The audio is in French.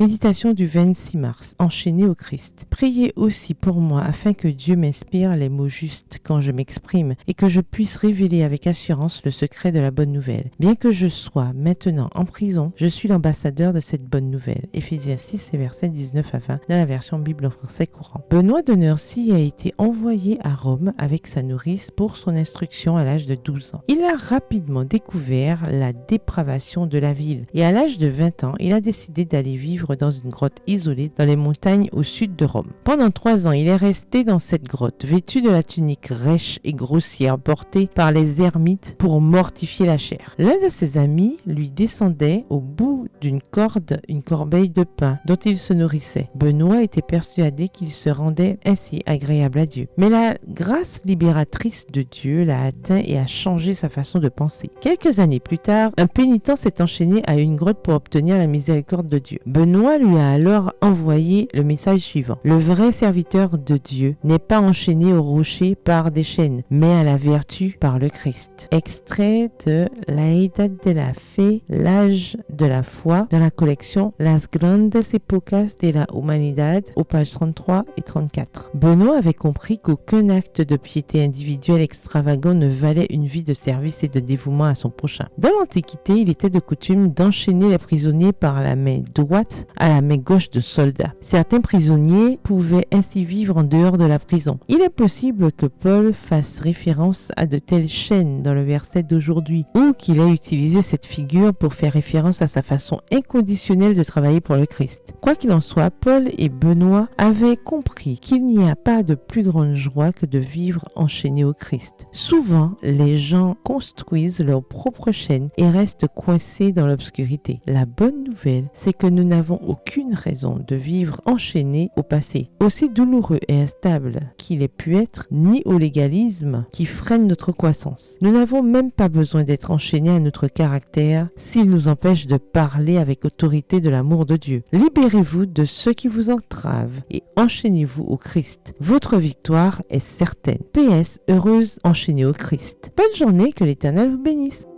Méditation du 26 mars, enchaîné au Christ. Priez aussi pour moi afin que Dieu m'inspire les mots justes quand je m'exprime et que je puisse révéler avec assurance le secret de la bonne nouvelle. Bien que je sois maintenant en prison, je suis l'ambassadeur de cette bonne nouvelle. Éphésiens 6 et versets 19 à 20 dans la version Bible en français courant. Benoît de Nursie a été envoyé à Rome avec sa nourrice pour son instruction à l'âge de 12 ans. Il a rapidement découvert la dépravation de la ville et à l'âge de 20 ans, il a décidé d'aller vivre dans une grotte isolée dans les montagnes au sud de Rome. Pendant 3 ans, il est resté dans cette grotte, vêtu de la tunique rêche et grossière portée par les ermites pour mortifier la chair. L'un de ses amis lui descendait au bout d'une corde une corbeille de pain dont il se nourrissait. Benoît était persuadé qu'il se rendait ainsi agréable à Dieu. Mais la grâce libératrice de Dieu l'a atteint et a changé sa façon de penser. Quelques années plus tard, un pénitent s'est enchaîné à une grotte pour obtenir la miséricorde de Dieu. Benoît lui a alors envoyé le message suivant. Le vrai serviteur de Dieu n'est pas enchaîné au rocher par des chaînes, mais à la vertu par le Christ. Extrait de La Edad de la Fe, l'âge de la foi, dans la collection Las Grandes Épocas de la Humanidad, aux pages 33 et 34. Benoît avait compris qu'aucun acte de piété individuelle extravagant ne valait une vie de service et de dévouement à son prochain. Dans l'Antiquité, il était de coutume d'enchaîner les prisonniers par la main droite à la main gauche de soldats. Certains prisonniers pouvaient ainsi vivre en dehors de la prison. Il est possible que Paul fasse référence à de telles chaînes dans le verset d'aujourd'hui, ou qu'il ait utilisé cette figure pour faire référence à sa façon inconditionnelle de travailler pour le Christ. Quoi qu'il en soit, Paul et Benoît avaient compris qu'il n'y a pas de plus grande joie que de vivre enchaîné au Christ. Souvent, les gens construisent leur propre chaîne et restent coincés dans l'obscurité. La bonne nouvelle, c'est que nous n'avons aucune raison de vivre enchaînés au passé, aussi douloureux et instable qu'il ait pu être, ni au légalisme qui freine notre croissance. Nous n'avons même pas besoin d'être enchaînés à notre caractère s'il nous empêche de parler avec autorité de l'amour de Dieu. Libérez-vous de ceux qui vous entravent et enchaînez-vous au Christ. Votre victoire est certaine. PS, heureuse enchaînée au Christ. Bonne journée, que l'Éternel vous bénisse.